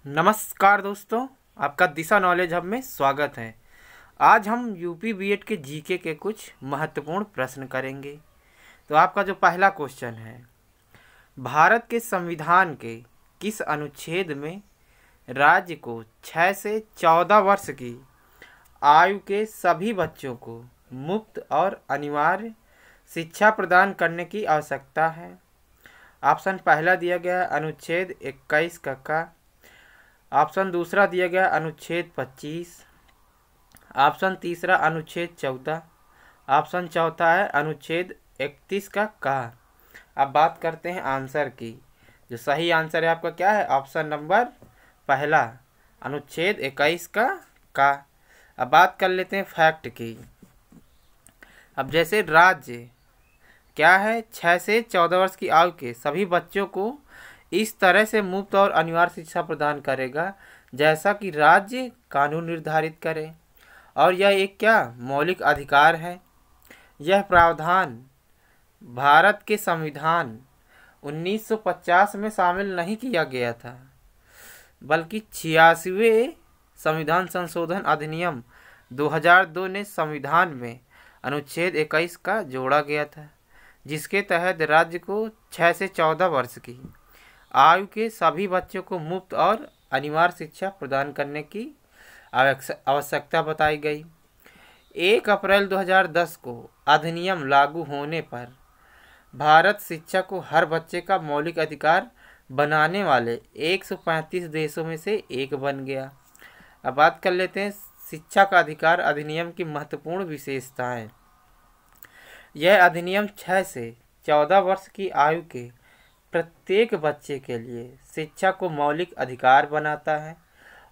नमस्कार दोस्तों, आपका दिशा नॉलेज हब में स्वागत है। आज हम यूपी बीएड के जीके के कुछ महत्वपूर्ण प्रश्न करेंगे। तो आपका जो पहला क्वेश्चन है, भारत के संविधान के किस अनुच्छेद में राज्य को 6 से 14 वर्ष की आयु के सभी बच्चों को मुफ्त और अनिवार्य शिक्षा प्रदान करने की आवश्यकता है? ऑप्शन पहला दिया गया है अनुच्छेद 21 का। ऑप्शन दूसरा दिया गया अनुच्छेद 25। ऑप्शन तीसरा अनुच्छेद 14। ऑप्शन चौथा है अनुच्छेद 31 का। अब बात करते हैं आंसर की। जो सही आंसर है आपका क्या है? ऑप्शन नंबर पहला, अनुच्छेद 21 का। अब बात कर लेते हैं फैक्ट की। अब जैसे राज्य क्या है, 6 से 14 वर्ष की आयु के सभी बच्चों को इस तरह से मुफ्त और अनिवार्य शिक्षा प्रदान करेगा जैसा कि राज्य कानून निर्धारित करे, और यह एक क्या मौलिक अधिकार है। यह प्रावधान भारत के संविधान 1950 में शामिल नहीं किया गया था, बल्कि 86वें संविधान संशोधन अधिनियम 2002 ने संविधान में अनुच्छेद 21 का जोड़ा गया था, जिसके तहत राज्य को 6 से 14 वर्ष की आयु के सभी बच्चों को मुफ्त और अनिवार्य शिक्षा प्रदान करने की आवश्यकता बताई गई। 1 अप्रैल 2010 को अधिनियम लागू होने पर भारत शिक्षा को हर बच्चे का मौलिक अधिकार बनाने वाले 135 देशों में से एक बन गया। अब बात कर लेते हैं शिक्षा का अधिकार अधिनियम की महत्वपूर्ण विशेषताएं। यह अधिनियम 6 से 14 वर्ष की आयु के प्रत्येक बच्चे के लिए शिक्षा को मौलिक अधिकार बनाता है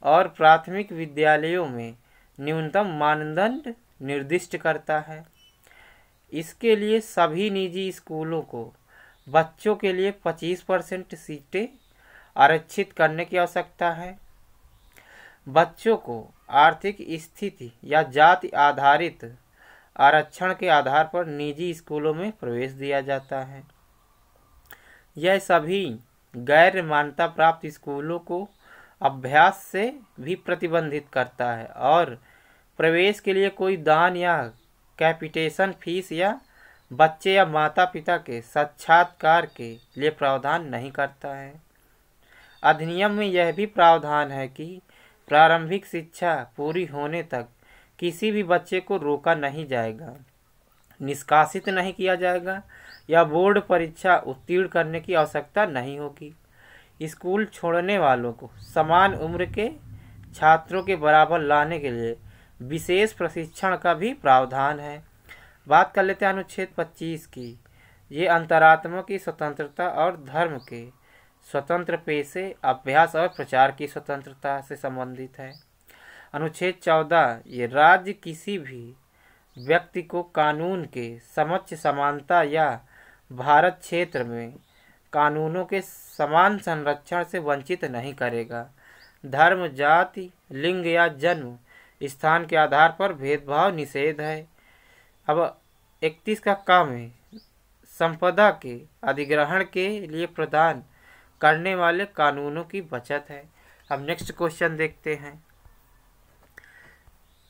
और प्राथमिक विद्यालयों में न्यूनतम मानदंड निर्दिष्ट करता है। इसके लिए सभी निजी स्कूलों को बच्चों के लिए 25% सीटें आरक्षित करने की आवश्यकता है। बच्चों को आर्थिक स्थिति या जाति आधारित आरक्षण के आधार पर निजी स्कूलों में प्रवेश दिया जाता है। यह सभी गैर मान्यता प्राप्त स्कूलों को अभ्यास से भी प्रतिबंधित करता है और प्रवेश के लिए कोई दान या कैपिटेशन फीस या बच्चे या माता पिता के साक्षात्कार के लिए प्रावधान नहीं करता है। अधिनियम में यह भी प्रावधान है कि प्रारंभिक शिक्षा पूरी होने तक किसी भी बच्चे को रोका नहीं जाएगा, निष्कासित नहीं किया जाएगा या बोर्ड परीक्षा उत्तीर्ण करने की आवश्यकता नहीं होगी। स्कूल छोड़ने वालों को समान उम्र के छात्रों के बराबर लाने के लिए विशेष प्रशिक्षण का भी प्रावधान है। बात कर लेते हैं अनुच्छेद 25 की। ये अंतरात्मा की स्वतंत्रता और धर्म के स्वतंत्र पेशे, अभ्यास और प्रचार की स्वतंत्रता से संबंधित है। अनुच्छेद 14, ये राज्य किसी भी व्यक्ति को कानून के समक्ष समानता या भारत क्षेत्र में कानूनों के समान संरक्षण से वंचित नहीं करेगा। धर्म, जाति, लिंग या जन्म स्थान के आधार पर भेदभाव निषेध है। अब 31 का काम है संपदा के अधिग्रहण के लिए प्रदान करने वाले कानूनों की बचत है। अब नेक्स्ट क्वेश्चन देखते हैं।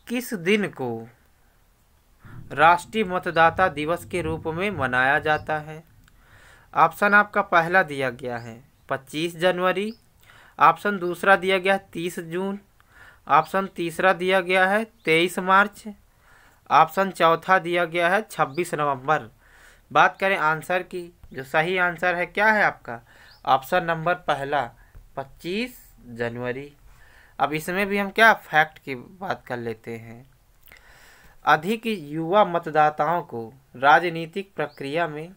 किस दिन को राष्ट्रीय मतदाता दिवस के रूप में मनाया जाता है? ऑप्शन आपका पहला दिया गया है 25 जनवरी। ऑप्शन दूसरा दिया गया है 30 जून। ऑप्शन तीसरा दिया गया है 23 मार्च। ऑप्शन चौथा दिया गया है 26 नवंबर। बात करें आंसर की, जो सही आंसर है क्या है आपका? ऑप्शन नंबर पहला 25 जनवरी। अब इसमें भी हम क्या फैक्ट की बात कर लेते हैं। अधिक युवा मतदाताओं को राजनीतिक प्रक्रिया में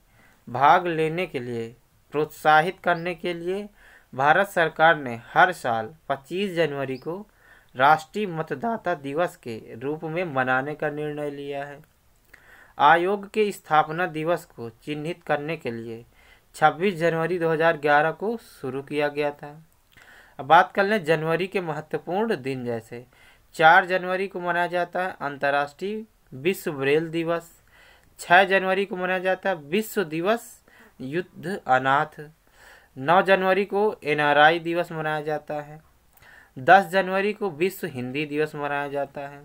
भाग लेने के लिए प्रोत्साहित करने के लिए भारत सरकार ने हर साल 25 जनवरी को राष्ट्रीय मतदाता दिवस के रूप में मनाने का निर्णय लिया है। आयोग के स्थापना दिवस को चिन्हित करने के लिए 26 जनवरी 2011 को शुरू किया गया था। अब बात कर लें जनवरी के महत्वपूर्ण दिन। जैसे 4 जनवरी को मनाया जाता है अंतर्राष्ट्रीय विश्व ब्रेल दिवस। 6 जनवरी को मनाया जाता है विश्व दिवस युद्ध अनाथ। 9 जनवरी को एनआरआई दिवस मनाया जाता है। 10 जनवरी को विश्व हिंदी दिवस मनाया जाता है।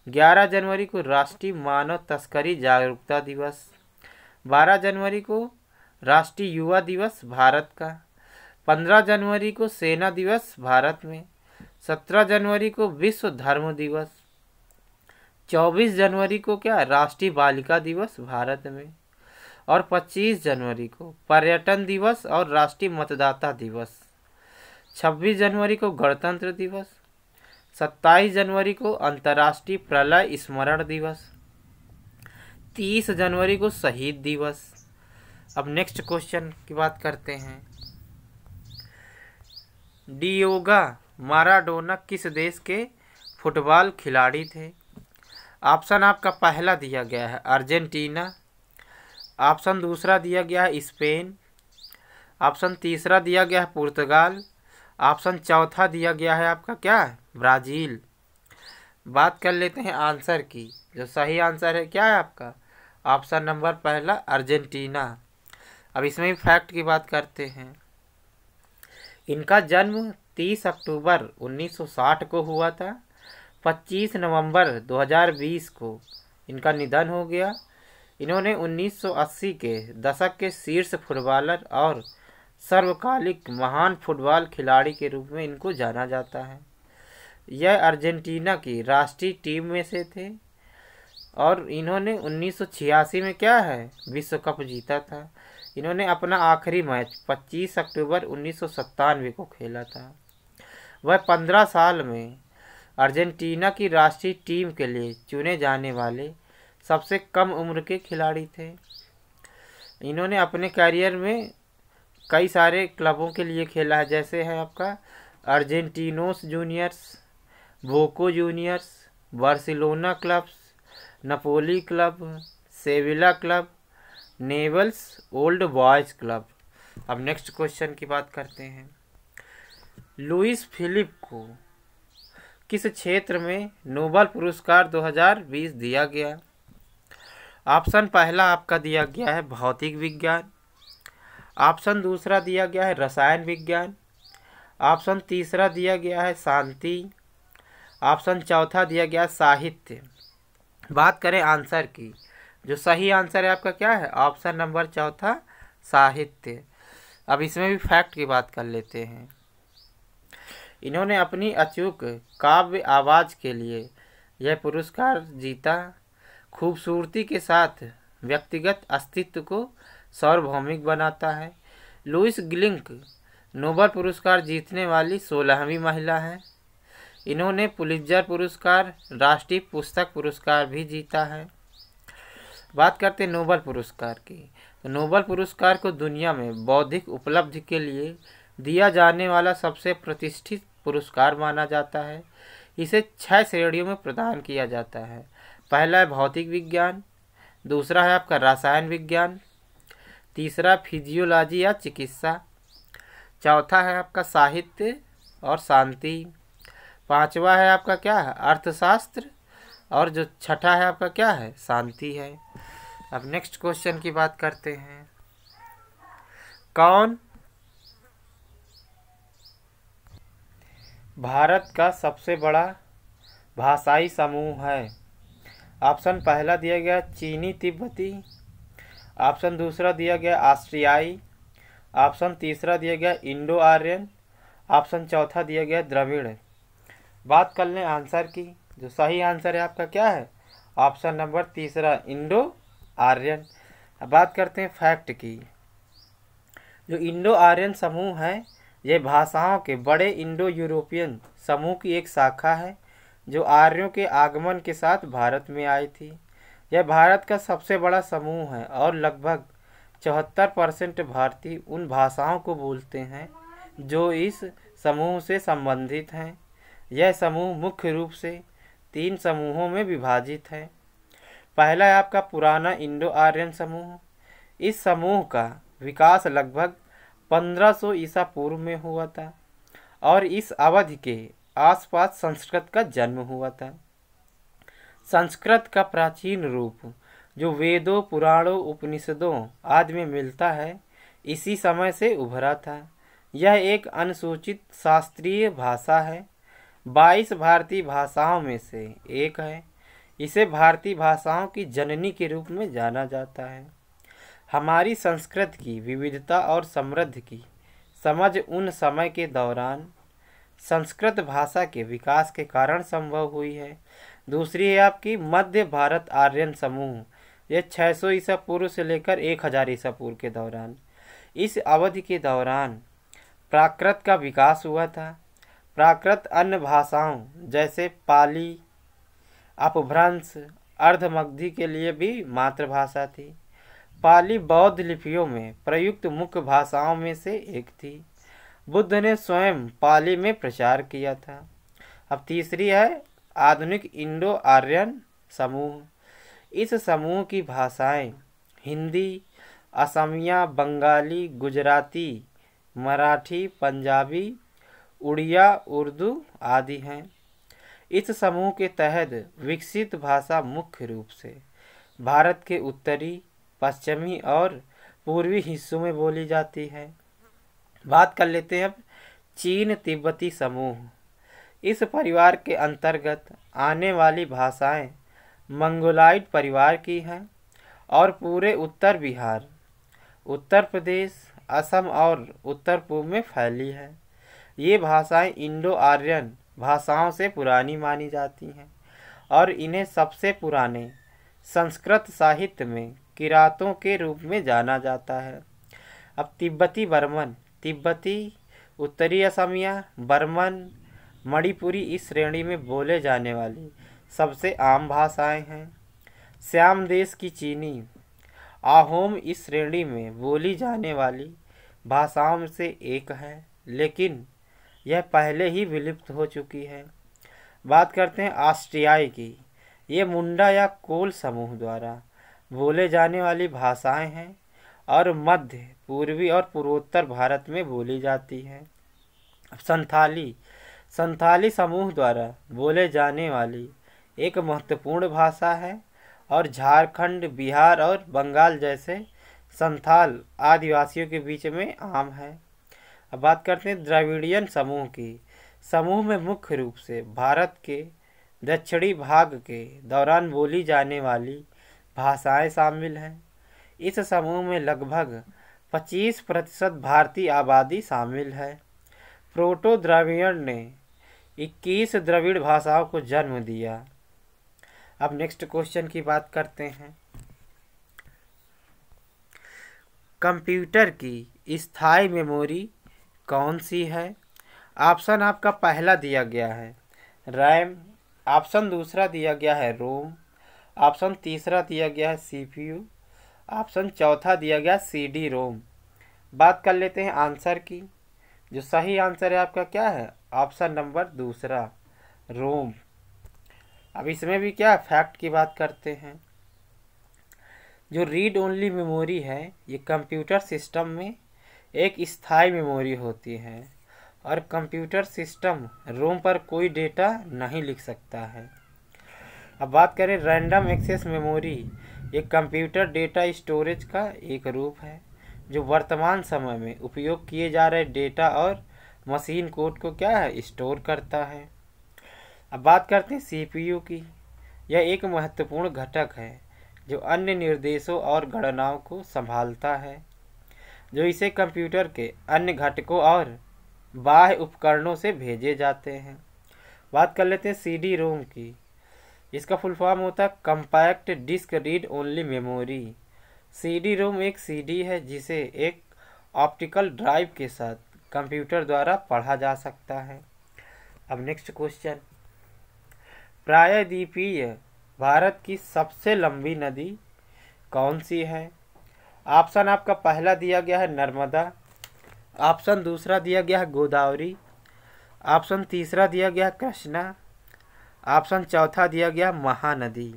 11 जनवरी को राष्ट्रीय मानव तस्करी जागरूकता दिवस। 12 जनवरी को राष्ट्रीय युवा दिवस भारत का। 15 जनवरी को सेना दिवस भारत में। 17 जनवरी को विश्व धर्म दिवस। 24 जनवरी को क्या राष्ट्रीय बालिका दिवस भारत में। और 25 जनवरी को पर्यटन दिवस और राष्ट्रीय मतदाता दिवस। 26 जनवरी को गणतंत्र दिवस। 27 जनवरी को अंतर्राष्ट्रीय प्रलय स्मरण दिवस। 30 जनवरी को शहीद दिवस। अब नेक्स्ट क्वेश्चन की बात करते हैं। डिएगो माराडोना किस देश के फुटबॉल खिलाड़ी थे? ऑप्शन आपका पहला दिया गया है अर्जेंटीना। ऑप्शन दूसरा दिया गया है स्पेन। ऑप्शन तीसरा दिया गया है पुर्तगाल। ऑप्शन चौथा दिया गया है आपका क्या ब्राज़ील। बात कर लेते हैं आंसर की। जो सही आंसर है क्या है आपका ऑप्शन नंबर पहला अर्जेंटीना। अब इसमें भी फैक्ट की बात करते हैं। इनका जन्म 30 अक्टूबर 1960 को हुआ था। 25 नवंबर 2020 को इनका निधन हो गया। इन्होंने 1980 के दशक के शीर्ष फुटबॉलर और सर्वकालिक महान फुटबॉल खिलाड़ी के रूप में इनको जाना जाता है। यह अर्जेंटीना की राष्ट्रीय टीम में से थे और इन्होंने 1986 में क्या है विश्व कप जीता था। इन्होंने अपना आखिरी मैच 25 अक्टूबर 1997 को खेला था। वह 15 साल में अर्जेंटीना की राष्ट्रीय टीम के लिए चुने जाने वाले सबसे कम उम्र के खिलाड़ी थे। इन्होंने अपने करियर में कई सारे क्लबों के लिए खेला है, जैसे है आपका Argentinos Juniors, Boca Juniors, Barcelona clubs, Napoli club, Sevilla club, Newell's Old Boys club. अब नेक्स्ट क्वेश्चन की बात करते हैं। लुइस फिलिप को किस क्षेत्र में नोबेल पुरस्कार 2020 दिया गया? ऑप्शन पहला आपका दिया गया है भौतिक विज्ञान। ऑप्शन दूसरा दिया गया है रसायन विज्ञान। ऑप्शन तीसरा दिया गया है शांति। ऑप्शन चौथा दिया गया साहित्य। बात करें आंसर की, जो सही आंसर है आपका क्या है ऑप्शन नंबर चौथा साहित्य। अब इसमें भी फैक्ट की बात कर लेते हैं। इन्होंने अपनी अचूक काव्य आवाज़ के लिए यह पुरस्कार जीता। खूबसूरती के साथ व्यक्तिगत अस्तित्व को सार्वभौमिक बनाता है। लुइस ग्लिंक नोबेल पुरस्कार जीतने वाली 16वीं महिला है। इन्होंने पुलित्जर पुरस्कार, राष्ट्रीय पुस्तक पुरस्कार भी जीता है। बात करते हैं नोबेल पुरस्कार की। तो नोबेल पुरस्कार को दुनिया में बौद्धिक उपलब्धि के लिए दिया जाने वाला सबसे प्रतिष्ठित पुरस्कार माना जाता है। इसे 6 श्रेणियों में प्रदान किया जाता है। पहला है भौतिक विज्ञान, दूसरा है आपका रसायन विज्ञान, तीसरा फिजियोलॉजी या चिकित्सा, चौथा है आपका साहित्य और शांति, पांचवा है आपका क्या है अर्थशास्त्र, और जो छठा है आपका क्या है शांति है। अब नेक्स्ट क्वेश्चन की बात करते हैं। कौन भारत का सबसे बड़ा भाषाई समूह है? ऑप्शन पहला दिया गया चीनी तिब्बती। ऑप्शन दूसरा दिया गया ऑस्ट्रियाई। ऑप्शन तीसरा दिया गया इंडो आर्यन। ऑप्शन चौथा दिया गया द्रविड़। बात कर लें आंसर की। जो सही आंसर है आपका क्या है ऑप्शन नंबर तीसरा इंडो आर्यन। अब बात करते हैं फैक्ट की। जो इंडो आर्यन समूह है यह भाषाओं के बड़े इंडो यूरोपियन समूह की एक शाखा है जो आर्यों के आगमन के साथ भारत में आई थी। यह भारत का सबसे बड़ा समूह है और लगभग 74% भारतीय उन भाषाओं को बोलते हैं जो इस समूह से संबंधित हैं। यह समूह मुख्य रूप से 3 समूहों में विभाजित है। पहला है आपका पुराना इंडो आर्यन समूह। इस समूह का विकास लगभग 1500 ईसा पूर्व में हुआ था और इस अवधि के आसपास संस्कृत का जन्म हुआ था। संस्कृत का प्राचीन रूप जो वेदों, पुराणों, उपनिषदों आदि में मिलता है इसी समय से उभरा था। यह एक अनुसूचित शास्त्रीय भाषा है 22 भारतीय भाषाओं में से एक है। इसे भारतीय भाषाओं की जननी के रूप में जाना जाता है। हमारी संस्कृति की विविधता और समृद्धि की समझ उन समय के दौरान संस्कृत भाषा के विकास के कारण संभव हुई है। दूसरी है आपकी मध्य भारत आर्यन समूह। ये 600 ईसा पूर्व से लेकर 1000 ईसा पूर्व के दौरान, इस अवधि के दौरान प्राकृत का विकास हुआ था। प्राकृत अन्य भाषाओं जैसे पाली, अपभ्रंश, अर्धमगधी के लिए भी मातृभाषा थी। पाली बौद्ध लिपियों में प्रयुक्त मुख्य भाषाओं में से एक थी। बुद्ध ने स्वयं पाली में प्रचार किया था। अब तीसरी है आधुनिक इंडो आर्यन समूह। इस समूह की भाषाएं हिंदी, असमिया, बंगाली, गुजराती, मराठी, पंजाबी, उड़िया, उर्दू आदि हैं। इस समूह के तहत विकसित भाषा मुख्य रूप से भारत के उत्तरी, पश्चिमी और पूर्वी हिस्सों में बोली जाती है। बात कर लेते हैं अब चीन तिब्बती समूह। इस परिवार के अंतर्गत आने वाली भाषाएं मंगोलाइड परिवार की हैं और पूरे उत्तर बिहार, उत्तर प्रदेश, असम और उत्तर पूर्व में फैली है। ये भाषाएं इंडो आर्यन भाषाओं से पुरानी मानी जाती हैं और इन्हें सबसे पुराने संस्कृत साहित्य में किरातों के रूप में जाना जाता है। अब तिब्बती बर्मन, तिब्बती, उत्तरी असमिया, बर्मन, मणिपुरी इस श्रेणी में बोले जाने वाली सबसे आम भाषाएं हैं। श्याम देश की चीनी, आहोम इस श्रेणी में बोली जाने वाली भाषाओं में से एक है, लेकिन यह पहले ही विलुप्त हो चुकी है। बात करते हैं ऑस्ट्रियाई की। ये मुंडा या कोल समूह द्वारा बोले जाने वाली भाषाएं हैं और मध्य, पूर्वी और पूर्वोत्तर भारत में बोली जाती हैं। संथाली, संथाली समूह द्वारा बोले जाने वाली एक महत्वपूर्ण भाषा है और झारखंड, बिहार और बंगाल जैसे संथाल आदिवासियों के बीच में आम है। अब बात करते हैं द्रविड़ियन समूह की। समूह में मुख्य रूप से भारत के दक्षिणी भाग के दौरान बोली जाने वाली भाषाएं शामिल हैं। इस समूह में लगभग 25% भारतीय आबादी शामिल है। प्रोटो द्रविड़ ने 21 द्रविड़ भाषाओं को जन्म दिया। अब नेक्स्ट क्वेश्चन की बात करते हैं। कंप्यूटर की स्थायी मेमोरी कौन सी है? ऑप्शन आपका पहला दिया गया है रैम, ऑप्शन दूसरा दिया गया है रोम, ऑप्शन तीसरा दिया गया है सीपीयू, ऑप्शन चौथा दिया गया सीडी रोम। बात कर लेते हैं आंसर की। जो सही आंसर है आपका क्या है? ऑप्शन नंबर दूसरा रोम। अब इसमें भी क्या फैक्ट की बात करते हैं। जो रीड ओनली मेमोरी है ये कंप्यूटर सिस्टम में एक स्थायी मेमोरी होती है और कंप्यूटर सिस्टम रोम पर कोई डेटा नहीं लिख सकता है। अब बात करें रैंडम एक्सेस मेमोरी, एक कंप्यूटर डेटा स्टोरेज का एक रूप है जो वर्तमान समय में उपयोग किए जा रहे डेटा और मशीन कोड को क्या है स्टोर करता है। अब बात करते हैं सीपीयू की। यह एक महत्वपूर्ण घटक है जो अन्य निर्देशों और गणनाओं को संभालता है जो इसे कंप्यूटर के अन्य घटकों और बाह्य उपकरणों से भेजे जाते हैं। बात कर लेते हैं सीडी रोम की। इसका फुल फॉर्म होता है compact disc read only memory. CD ROM एक सीडी है जिसे एक ऑप्टिकल ड्राइव के साथ कंप्यूटर द्वारा पढ़ा जा सकता है। अब नेक्स्ट क्वेश्चन, प्रायद्वीपीय भारत की सबसे लंबी नदी कौन सी है? ऑप्शन आपका पहला दिया गया है नर्मदा, ऑप्शन दूसरा दिया गया है गोदावरी, ऑप्शन तीसरा दिया गया है कृष्णा, ऑप्शन चौथा दिया गया महानदी।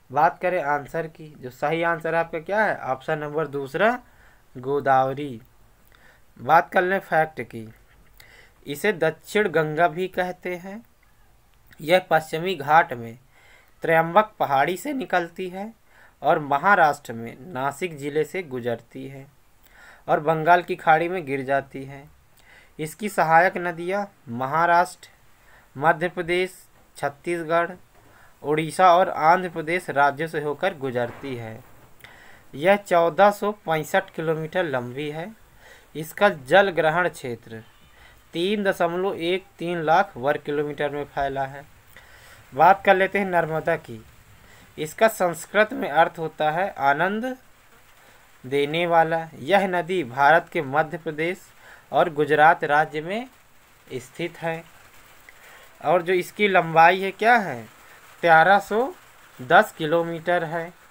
बात करें आंसर की। जो सही आंसर आपका क्या है? ऑप्शन नंबर दूसरा गोदावरी। बात कर लें फैक्ट की। इसे दक्षिण गंगा भी कहते हैं। यह पश्चिमी घाट में त्रयंबक पहाड़ी से निकलती है और महाराष्ट्र में नासिक जिले से गुजरती है और बंगाल की खाड़ी में गिर जाती है। इसकी सहायक नदियाँ महाराष्ट्र, मध्य प्रदेश, छत्तीसगढ़, उड़ीसा और आंध्र प्रदेश राज्यों से होकर गुजरती है। यह 1465 किलोमीटर लंबी है। इसका जल ग्रहण क्षेत्र 3.13 लाख वर्ग किलोमीटर में फैला है। बात कर लेते हैं नर्मदा की। इसका संस्कृत में अर्थ होता है आनंद देने वाला। यह नदी भारत के मध्य प्रदेश और गुजरात राज्य में स्थित है और जो इसकी लंबाई है क्या है 1310 किलोमीटर है।